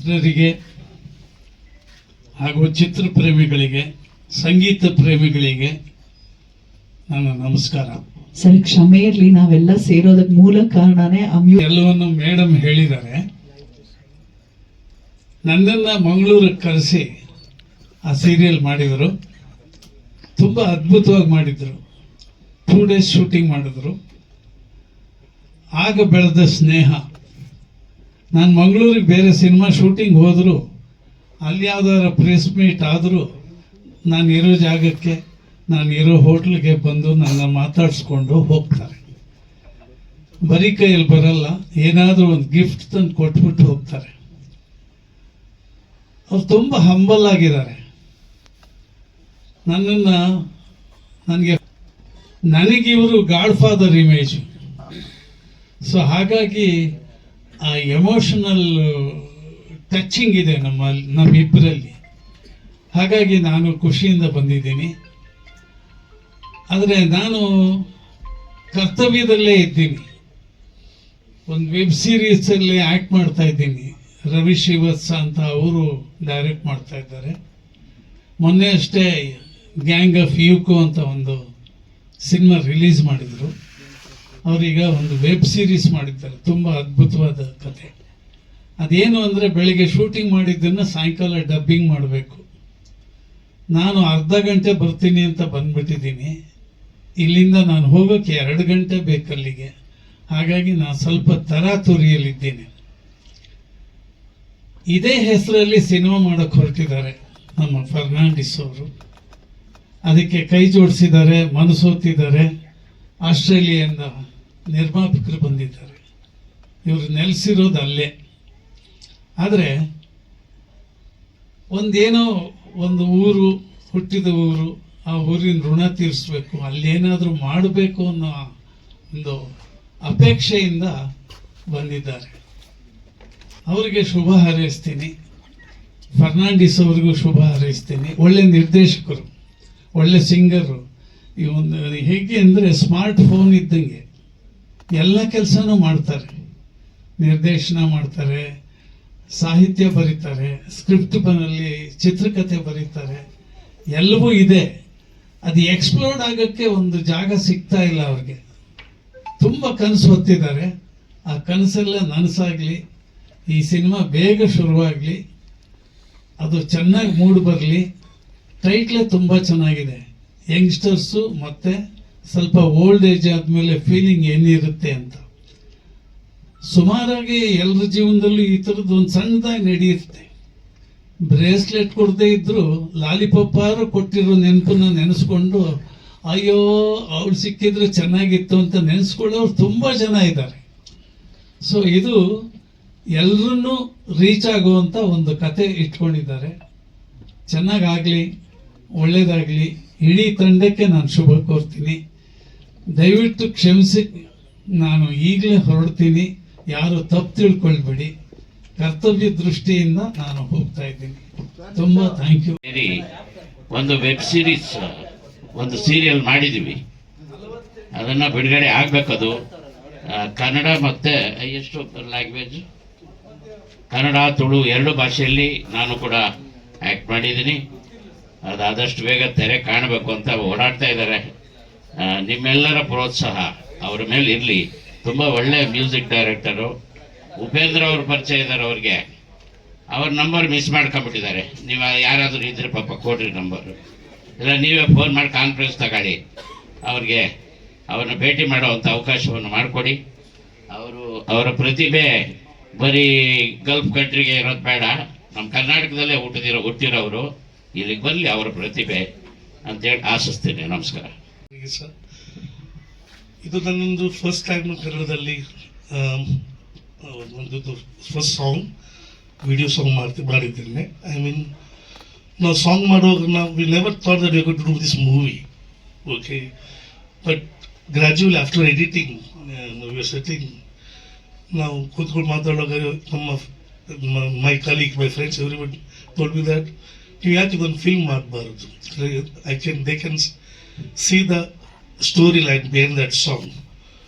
ಮಿತ್ರರಿಗೆ ಹಾಗೂ ಚಿತ್ರ ಪ್ರೇಮಿಗಳಿಗೆ, ಸಂಗೀತ ಪ್ರೇಮಿಗಳಿಗೆ ನನ್ನ ನಮಸ್ಕಾರ. ಸರ್, ಕ್ಷಮೆ ಇರಲಿ, ನಾವೆಲ್ಲ ಸೇರೋದಕ್ಕೆ ಮೂಲ ಕಾರಣನೇ ಎಲ್ಲವನ್ನು ಮೇಡಮ್ ಹೇಳಿದ್ದಾರೆ. ನನ್ನನ್ನು ಮಂಗಳೂರಿಗೆ ಕರೆಸಿ ಆ ಸೀರಿಯಲ್ ಮಾಡಿದರು. ತುಂಬ ಅದ್ಭುತವಾಗಿ ಮಾಡಿದರು. 2 days ಶೂಟಿಂಗ್ ಮಾಡಿದ್ರು. ಆಗ ಬೆಳೆದ ಸ್ನೇಹ. ನಾನು ಮಂಗಳೂರಿಗೆ ಬೇರೆ ಸಿನಿಮಾ ಶೂಟಿಂಗ್ ಹೋದರೂ, ಅಲ್ಲಿ ಯಾವ್ದಾರ ಪ್ರೆಸ್ ಮೀಟ್ ಆದರೂ ನಾನು ಇರೋ ಜಾಗಕ್ಕೆ, ನಾನು ಇರೋ ಹೋಟ್ಲಿಗೆ ಬಂದು ನನ್ನ ಮಾತಾಡಿಸ್ಕೊಂಡು ಹೋಗ್ತಾರೆ. ಬರೀ ಕೈಯಲ್ಲಿ ಬರಲ್ಲ, ಏನಾದರೂ ಒಂದು ಗಿಫ್ಟ್ ತಂದು ಕೊಟ್ಬಿಟ್ಟು ಹೋಗ್ತಾರೆ. ಅವ್ರು ತುಂಬ ಹಂಬಲ್ ಆಗಿದ್ದಾರೆ. ನನಗಿವರು ಗಾಡ್ ಫಾದರ್ ಇಮೇಜ್. ಸೊ ಹಾಗಾಗಿ ಆ ಎಮೋಷನಲ್ ಟಚಿಂಗ್ ಇದೆ ನಮ್ಮಿಬ್ಬರಲ್ಲಿ. ಹಾಗಾಗಿ ನಾನು ಖುಷಿಯಿಂದ ಬಂದಿದ್ದೀನಿ. ಆದರೆ ನಾನು ಕರ್ತವ್ಯದಲ್ಲೇ ಇದ್ದೀನಿ. ಒಂದು ವೆಬ್ ಸೀರೀಸಲ್ಲಿ ಆ್ಯಕ್ಟ್ ಮಾಡ್ತಾ ಇದ್ದೀನಿ. ರವಿ ಶ್ರೀವತ್ಸ ಅಂತ ಅವರು ಡೈರೆಕ್ಟ್ ಮಾಡ್ತಾ ಇದ್ದಾರೆ. ಮೊನ್ನೆ ಅಷ್ಟೇ ಗ್ಯಾಂಗ್ ಆಫ್ ಯೂಕೋ ಅಂತ ಒಂದು ಸಿನಿಮಾ ರಿಲೀಸ್ ಮಾಡಿದರು. ಅವರೀಗ ಒಂದು ವೆಬ್ ಸೀರೀಸ್ ಮಾಡಿದ್ದಾರೆ, ತುಂಬ ಅದ್ಭುತವಾದ ಕತೆ. ಅದೇನು ಅಂದರೆ, ಬೆಳಿಗ್ಗೆ ಶೂಟಿಂಗ್ ಮಾಡಿದ್ದನ್ನು ಸಾಯಂಕಾಲ ಡಬ್ಬಿಂಗ್ ಮಾಡಬೇಕು. ನಾನು ಅರ್ಧ ಗಂಟೆ ಬರ್ತೀನಿ ಅಂತ ಬಂದ್ಬಿಟ್ಟಿದ್ದೀನಿ. ಇಲ್ಲಿಂದ ನಾನು ಹೋಗೋಕ್ಕೆ 2 ಗಂಟೆ ಬೇಕಲ್ಲಿಗೆ. ಹಾಗಾಗಿ ನಾನು ಸ್ವಲ್ಪ ತರಾತುರಿಯಲ್ಲಿದ್ದೇನೆ. ಇದೇ ಹೆಸರಲ್ಲಿ ಸಿನಿಮಾ ಮಾಡೋಕ್ಕೆ ಹೊರಟಿದ್ದಾರೆ ನಮ್ಮ ಫರ್ನಾಂಡಿಸ್ ಅವರು. ಅದಕ್ಕೆ ಕೈ ಜೋಡಿಸಿದ್ದಾರೆ, ಮನಸೋತಿದ್ದಾರೆ. ಆಸ್ಟ್ರೇಲಿಯಾದಿಂದ ನಿರ್ಮಾಪಕರು ಬಂದಿದ್ದಾರೆ. ಇವರು ನೆಲೆಸಿರೋದು ಅಲ್ಲೇ. ಆದರೆ ಒಂದು ಊರು, ಹುಟ್ಟಿದ ಊರು, ಆ ಊರಿನ ಋಣ ತೀರಿಸ್ಬೇಕು, ಅಲ್ಲೇನಾದರೂ ಮಾಡಬೇಕು ಅನ್ನೋ ಒಂದು ಅಪೇಕ್ಷೆಯಿಂದ ಬಂದಿದ್ದಾರೆ. ಅವರಿಗೆ ಶುಭ ಹಾರೈಸ್ತೀನಿ. ಫರ್ನಾಂಡಿಸ್ ಅವ್ರಿಗೂ ಶುಭ ಹಾರೈಸ್ತೀನಿ. ಒಳ್ಳೆ ನಿರ್ದೇಶಕರು, ಒಳ್ಳೆ ಸಿಂಗರು. ಈ ಒಂದು ಹೇಗೆ ಅಂದರೆ, ಸ್ಮಾರ್ಟ್ ಫೋನ್ ಇದ್ದಂಗೆ ಎಲ್ಲ ಕೆಲಸನೂ ಮಾಡ್ತಾರೆ. ನಿರ್ದೇಶನ ಮಾಡ್ತಾರೆ, ಸಾಹಿತ್ಯ ಬರೀತಾರೆ, ಸ್ಕ್ರಿಪ್ಟ್ ಬನ್ನಲ್ಲಿ ಚಿತ್ರಕಥೆ ಬರೀತಾರೆ, ಎಲ್ಲವೂ ಇದೆ. ಅದು ಎಕ್ಸ್ಪ್ಲೋರ್ಡ್ ಆಗೋಕ್ಕೆ ಒಂದು ಜಾಗ ಸಿಗ್ತಾ ಇಲ್ಲ ಅವ್ರಿಗೆ. ತುಂಬ ಕನಸು ಹೊತ್ತಿದ್ದಾರೆ. ಆ ಕನಸೆಲ್ಲ ನನಸಾಗಲಿ, ಈ ಸಿನಿಮಾ ಬೇಗ ಶುರುವಾಗಲಿ, ಅದು ಚೆನ್ನಾಗಿ ಮೂಡ್ ಬರಲಿ. ಟೈಟ್ಲೇ ತುಂಬ ಚೆನ್ನಾಗಿದೆ. ಯಂಗ್ಸ್ಟರ್ಸು ಮತ್ತು ಸ್ವಲ್ಪ ಓಲ್ಡ್ ಏಜ್ ಆದಮೇಲೆ ಫೀಲಿಂಗ್ ಏನಿರುತ್ತೆ ಅಂತ. ಸುಮಾರಾಗಿ ಎಲ್ಲರ ಜೀವನದಲ್ಲೂ ಈ ಥರದ್ದು ಒಂದು ಸಣ್ಣದಾಗಿ ನಡೆಯುತ್ತೆ. ಬ್ರೇಸ್ಲೆಟ್ ಕೊಡದೇ ಇದ್ದರೂ ಲಾಲಿಪಾಪಾರು ಕೊಟ್ಟಿರೋ ನೆನಪನ್ನ ನೆನೆಸ್ಕೊಂಡು, ಅಯ್ಯೋ ಅವಳು ಸಿಕ್ಕಿದ್ರೆ ಚೆನ್ನಾಗಿತ್ತು ಅಂತ ನೆನೆಸ್ಕೊಳ್ಳೋರು ತುಂಬ ಜನ ಇದ್ದಾರೆ. ಸೊ ಇದು ಎಲ್ಲರನ್ನೂ ರೀಚ್ ಆಗುವಂಥ ಒಂದು ಕತೆ ಇಟ್ಕೊಂಡಿದ್ದಾರೆ. ಚೆನ್ನಾಗಾಗಲಿ, ಒಳ್ಳೆಯದಾಗಲಿ. ಇಡೀ ತಂಡಕ್ಕೆ ನಾನು ಶುಭ ಕೋರ್ತೀನಿ. ದಯವಿಟ್ಟು ಕ್ಷಮಿಸಿ, ನಾನು ಈಗಲೇ ಹೊರಡ್ತೀನಿ. ಯಾರು ತಪ್ಪು ತಿಳ್ಕೊಳ್ಬೇಡಿ. ಕರ್ತವ್ಯ ದೃಷ್ಟಿಯಿಂದ ನಾನು ಹೋಗ್ತಾ ಇದ್ದೀನಿ. ತುಂಬ ಥ್ಯಾಂಕ್ ಯು. ಒಂದು ವೆಬ್ ಸೀರೀಸ್, ಒಂದು ಸೀರಿಯಲ್ ಮಾಡಿದ್ದೀವಿ. ಅದನ್ನು ಬಿಡುಗಡೆ ಆಗಬೇಕದು. ಕನ್ನಡ ಮತ್ತು ಎಷ್ಟು ಲ್ಯಾಂಗ್ವೇಜ್, ಕನ್ನಡ, ತುಳು 2 ಭಾಷೆಯಲ್ಲಿ ನಾನು ಕೂಡ ಆ್ಯಕ್ಟ್ ಮಾಡಿದ್ದೀನಿ. ಅದಾದಷ್ಟು ಬೇಗ ತೆರೆ ಕಾಣಬೇಕು ಅಂತ ಓಡಾಡ್ತಾ ಇದ್ದಾರೆ. ನಿಮ್ಮೆಲ್ಲರ ಪ್ರೋತ್ಸಾಹ ಅವರ ಮೇಲೆ ಇರಲಿ. ತುಂಬ ಒಳ್ಳೆಯ ಮ್ಯೂಸಿಕ್ ಡೈರೆಕ್ಟರು ಉಪೇಂದ್ರ ಅವರು ಪರಿಚಯ ಇದ್ದಾರೆ. ಅವ್ರಿಗೆ ಅವ್ರ ನಂಬರ್ ಮಿಸ್ ಮಾಡ್ಕೊಂಡ್ಬಿಟ್ಟಿದ್ದಾರೆ. ನೀವು ಯಾರಾದರೂ ಇದ್ರೆ ಪಾಪ ಕೊಡ್ರಿ ನಂಬರು, ಇಲ್ಲ ನೀವೇ ಫೋನ್ ಮಾಡಿ ಕಾನ್ಫರೆನ್ಸ್ ತಗೊಳ್ಳಿ. ಅವ್ರಿಗೆ ಅವ್ರನ್ನ ಭೇಟಿ ಮಾಡೋವಂಥ ಅವಕಾಶವನ್ನು ಮಾಡಿಕೊಡಿ. ಅವರ ಪ್ರತಿಭೆ ಬರೀ ಗಲ್ಫ್ ಕಂಟ್ರಿಗೆ ಇರೋದು ಬೇಡ, ನಮ್ಮ ಕರ್ನಾಟಕದಲ್ಲೇ ಹುಟ್ಟಿರೋರು ಇಲ್ಲಿಗೆ ಬರಲಿ, ಅವರ ಪ್ರತಿಭೆ ಅಂತೇಳಿ ಆಶಿಸ್ತೀನಿ. ನಮಸ್ಕಾರ. ಸರ್, ಇದು ನನ್ನೊಂದು ಫಸ್ಟ್ ಟೈಮ್ ಕನ್ನಡದಲ್ಲಿ ಒಂದು ಫಸ್ಟ್ ಸಾಂಗ್, ವಿಡಿಯೋ ಸಾಂಗ್ ಮಾಡಿದ್ದೇನೆ. ಐ ಮೀನ್, ನಾವು ಸಾಂಗ್ ಮಾಡುವಾಗ we never thought that we are going to do this movie. Okay, but gradually after editing we are setting, ನಾವು ಕೂತ್ಕೊಂಡು ಮಾತಾಡುವಾಗ my colleague, my friends, everybody told me that ನೀವು ಯಾಕೆ ಇದೊಂದು film ಮಾಡಬಾರ್ದು. They can see the story line behind that song.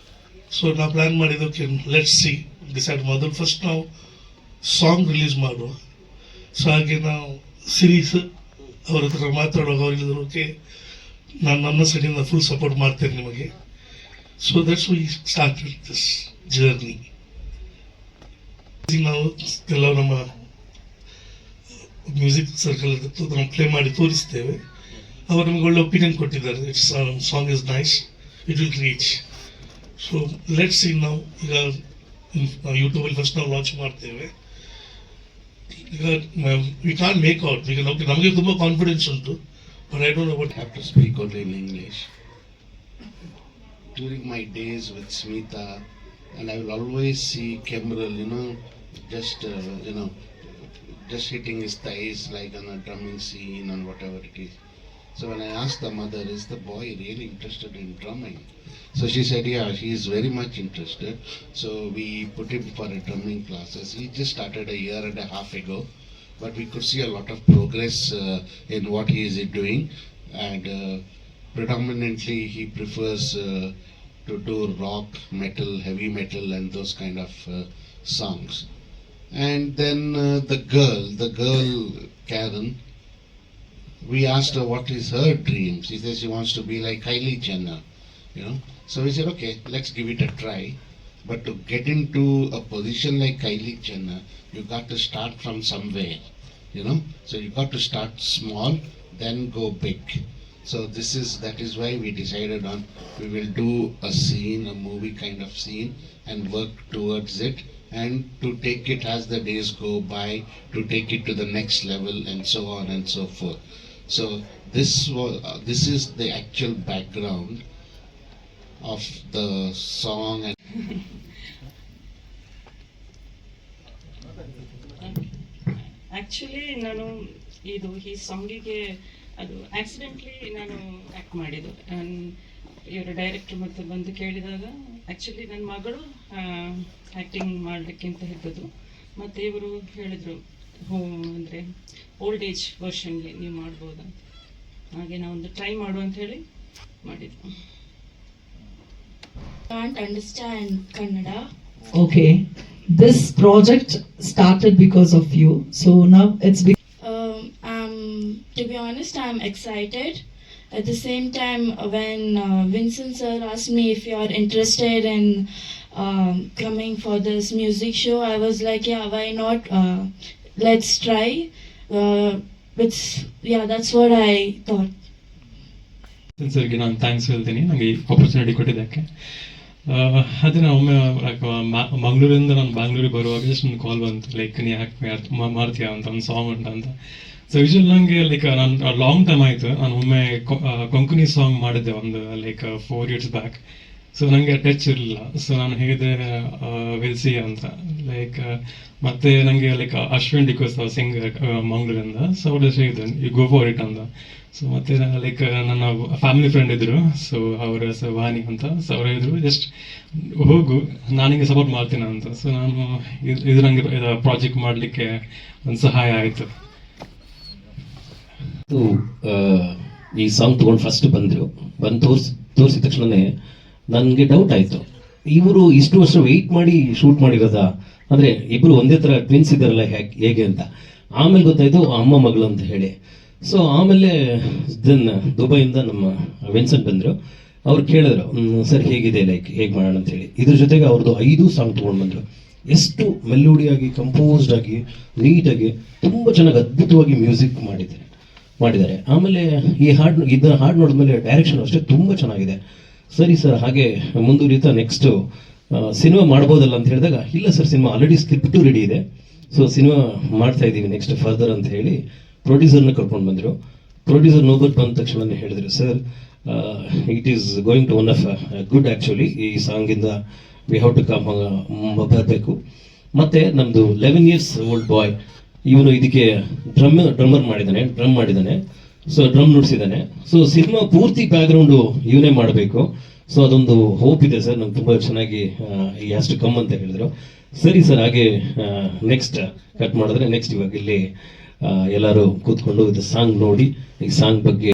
So ನಾವು plan ಮಾಡಿದ್ದಕ್ಕೆ let's see decide ಮೊದಲು ಫಸ್ಟ್ ನಾವು ಸಾಂಗ್ ರಿಲೀಸ್ ಮಾಡುವ. ಸೊ ಹಾಗೆ ನಾವು ಸಿರೀಸ್ ಅವ್ರ ಹತ್ರ ಮಾತಾಡುವಾಗ ಅವ್ರು ಹೇಳಿದ್ರು ಓಕೆ ನಾನು ನನ್ನ ಸೈಡಿಂದ ಫುಲ್ ಸಪೋರ್ಟ್ ಮಾಡ್ತೇನೆ ನಿಮಗೆ. So that's we started this journey. ನಾವು ಕೆಲವು ನಮ್ಮ ಮ್ಯೂಸಿಕ್ ಸರ್ಕಲ್ ನಾವು ಪ್ಲೇ ಮಾಡಿ ತೋರಿಸ್ತೇವೆ. ಅವರು ನಮಗೆ ಒಳ್ಳೆ ಒಪಿನಿಯನ್ ಕೊಟ್ಟಿದ್ದಾರೆ. It's song is nice, it will reach. So let's see ನಾವು ಈಗ ಯೂಟ್ಯೂಬಲ್ಲಿ ಫಸ್ಟ್ ನಾವು ಲಾಂಚ್ ಮಾಡ್ತೇವೆ. ಈಗ ವಿ ಕಾಂಟ್ ಮೇಕ್ ಔಟ್. ಈಗ ನಮಗೆ ತುಂಬ ಕಾನ್ಫಿಡೆನ್ಸ್ ಉಂಟು, but I don't know what. Have to speak only in English. During my days with Smita, and I will always see Kemrel, just just hitting his thighs like on a drumming scene and whatever it is. So when I asked the mother, is the boy really interested in drumming? So she said, yeah, he is very much interested. So we put him for a drumming classes. He just started a year and a half ago, but we could see a lot of progress in what he is doing, and predominantly he prefers to do rock, metal, heavy metal and those kind of songs. And then the girl Karen, we asked her what is her dream. She says she wants to be like Kylie Jenner, So we said, okay, let's give it a try. But to get into a position like Kylie Jenner, you got to start from somewhere, So you got to start small, then go big. So that is why we decided on we will do a scene, a movie kind of scene, and work towards it, and to take it as the days go by, to take it to the next level, and so on and so forth. So this is the actual background of the song. And actually ನಾನು ಈ ಸಾಂಗಿಗೆ ಅದು accidentally ನಾನು act ಮಾಡಿದ್ದು. ಇವರ director ಮತ್ತು ಬಂದು ಕೇಳಿದಾಗ actually ನನ್ನ ಮಗಳು ಆ್ಯಕ್ಟಿಂಗ್ ಮಾಡಲಿಕ್ಕೆ ಅಂತ ಹೇಳಿದ್ದು, ಮತ್ತು ಇವರು ಹೇಳಿದರು ಅಂದರೆ ಓಲ್ಡ್ ಏಜ್ ವರ್ಷನ್ಗೆ ನೀವು ಮಾಡ್ಬೋದಾ, ಹಾಗೆ ನಾವೊಂದು ಟ್ರೈ ಮಾಡು ಅಂತ ಹೇಳಿ ಮಾಡಿದ್ದು. Can't understand Kannada. Okay, this project started because of you, so now it's To be honest, I'm excited. At the same time, when Vincent sir asked me if you are interested in coming for this music show, I was like, yeah, why not? Let's try. That's what I thought. ಸರ್ಗೆ ನಾನು thanks ಹೇಳ್ತೀನಿ ನನಗೆ ಈ opportunity ಕೊಟ್ಟಿದ್ದಕ್ಕೆ. ಅದೇ ನಾನು ಒಮ್ಮೆ ಮಂಗಳೂರಿಂದ ನಾನು ಬ್ಯಾಂಗ್ಳೂರಿಗೆ ಬರುವಾಗ ಜಸ್ಟ್ ಒಂದು ಕಾಲ್ ಬಂತು, ಲೈಕ್ ನೀ ಯಾಕೆ ಮಾಡ್ತೀಯಾ ಅಂತ, ಒಂದು ಸಾಂಗ್ ಉಂಟು ಅಂತ. ಸೊ ಯೂಶುವಲ್ ನನಗೆ ಲೈಕ್ ನಾನು ಲಾಂಗ್ ಟೈಮ್ ಆಯಿತು, ನಾನು ಒಮ್ಮೆ ಕೊಂಕಣಿ ಸಾಂಗ್ ಮಾಡಿದ್ದೆ ಒಂದು ಲೈಕ್ 4 years ಬ್ಯಾಕ್. ಸೊ ನನಗೆ ಟಚ್ ಇರಲಿಲ್ಲ. ಸೊ ನಾನು ಹೇಳಿದೆ ವಿಲ್ ಸಿ ಅಂತ, ಲೈಕ್ ಮತ್ತೆ ನನಗೆ ಲೈಕ್ ಅಶ್ವಿನ್ ಡಿಕೋಸ್ ಸಿಂಗರ್ ಮಂಗಳೂರಿಂದ. ಸೊ ಅವ್ರು ಹೇಳಿದೆ ಯು ಗೋ ಫಾರ್ ಇಟ್ ಅಂತ. ಸೊ ಮತ್ತೆ ಲೈಕ್ ನನ್ನ ಫ್ಯಾಮಿಲಿ ಫ್ರೆಂಡ್ ಇದ್ರು, ಸೊ ಅವರ ಹೆಸರು ವಾಣಿ ಅಂತ. ಸೊ ಅವ್ರು ಹೇಳಿದ್ರು ಜಸ್ಟ್ ಹೋಗು, ನಾನು ಹಿಂಗೆ ಸಪೋರ್ಟ್ ಮಾಡ್ತೀನಿ ಅಂತ. ಸೊ ನಾನು ಇದು ನನಗೆ ಪ್ರಾಜೆಕ್ಟ್ ಮಾಡಲಿಕ್ಕೆ ಒಂದು ಸಹಾಯ ಆಯಿತು. ಈ ಸಾಂಗ್ ತೊಗೊಂಡು ಫಸ್ಟ್ ಬಂದು ತೋರಿಸಿದ ತಕ್ಷಣನೇ ನನಗೆ ಡೌಟ್ ಆಯಿತು, ಇವರು ಇಷ್ಟು ವರ್ಷ ವೆಯ್ಟ್ ಮಾಡಿ ಶೂಟ್ ಮಾಡಿರೋದಾ, ಅಂದರೆ ಇಬ್ಬರು ಒಂದೇ ಥರ ಟ್ವಿನ್ಸ್ ಇದ್ದಾರಲ್ಲ ಹೇಗೆ ಅಂತ. ಆಮೇಲೆ ಗೊತ್ತಾಯಿತು ಅಮ್ಮ ಮಗಳು ಅಂತ ಹೇಳಿ. ಸೊ ಆಮೇಲೆ ದೆನ್ ದುಬೈಯಿಂದ ನಮ್ಮ ವಿನ್ಸೆಂಟ್ ಬಂದರು. ಅವ್ರು ಕೇಳಿದ್ರು ಸರ್ ಹೇಗಿದೆ, ಲೈಕ್ ಹೇಗೆ ಮಾಡೋಣ ಅಂತ ಹೇಳಿ. ಇದ್ರ ಜೊತೆಗೆ ಅವ್ರದ್ದು 5 ಸಾಂಗ್ ತೊಗೊಂಡು ಬಂದರು. ಎಷ್ಟು ಮೆಲೋಡಿಯಾಗಿ ಕಂಪೋಸ್ಡ್ ಆಗಿ ನೀಟಾಗಿ ತುಂಬ ಚೆನ್ನಾಗಿ ಅದ್ಭುತವಾಗಿ ಮ್ಯೂಸಿಕ್ ಮಾಡಿದ್ದಾರೆ. ಆಮೇಲೆ ಇದನ್ನ ಹಾಡು ನೋಡಿದ್ಮೇಲೆ ಡೈರೆಕ್ಷನ್ ಅಷ್ಟೇ ತುಂಬ ಚೆನ್ನಾಗಿದೆ. ಸರಿ ಸರ್ ಹಾಗೆ ಮುಂದುವರಿತಾ ನೆಕ್ಸ್ಟು ಸಿನಿಮಾ ಮಾಡ್ಬೋದಲ್ಲ ಅಂತ ಹೇಳಿದಾಗ, ಇಲ್ಲ sir cinema already script ready ಇದೆ, ಸೊ ಸಿನಿಮಾ ಮಾಡ್ತಾ ಇದ್ದೀವಿ ನೆಕ್ಸ್ಟ್ ಫರ್ದರ್ ಅಂತ ಹೇಳಿ ಪ್ರೊಡ್ಯೂಸರ್ನ ಕರ್ಕೊಂಡು ಬಂದರು. ಪ್ರೊಡ್ಯೂಸರ್ ನೋಬತ್ ಬಂದ ತಕ್ಷಣ ಹೇಳಿದ್ರು, sir it is going to one of good actually, ಈ ಸಾಂಗಿಂದ ವಿ ಹ್ಯಾವ್ ಟು ಕಮ್ ಬರಬೇಕು. ಮತ್ತು ನಮ್ಮದು 11 years ಓಲ್ಡ್ ಬಾಯ್ ಇವನು ಇದಕ್ಕೆ ಡ್ರಮ್ ಮಾಡಿದ್ದಾನೆ. ಸೊ ಡ್ರಮ್ ನುಡಿಸಿದ್ದಾನೆ. ಸೊ ಸಿನಿಮಾ ಪೂರ್ತಿ ಬ್ಯಾಕ್ಗ್ರೌಂಡು ಇವನೇ ಮಾಡಬೇಕು. ಸೊ ಅದೊಂದು ಹೋಪ್ ಇದೆ ಸರ್, ನಮ್ಗೆ ತುಂಬ ಚೆನ್ನಾಗಿ ಹ್ಯಾಸ್ ಟು ಕಮ್ ಅಂತ ಹೇಳಿದ್ರು. ಸರಿ ಸರ್ ಹಾಗೆ ನೆಕ್ಸ್ಟ್ ಕಟ್ ಮಾಡಿದ್ರೆ ನೆಕ್ಸ್ಟ್ ಇವಾಗ ಇಲ್ಲಿ ಎಲ್ಲರೂ ಕೂತ್ಕೊಂಡು ಇದು ಸಾಂಗ್ ನೋಡಿ ಈ ಸಾಂಗ್ ಬಗ್ಗೆ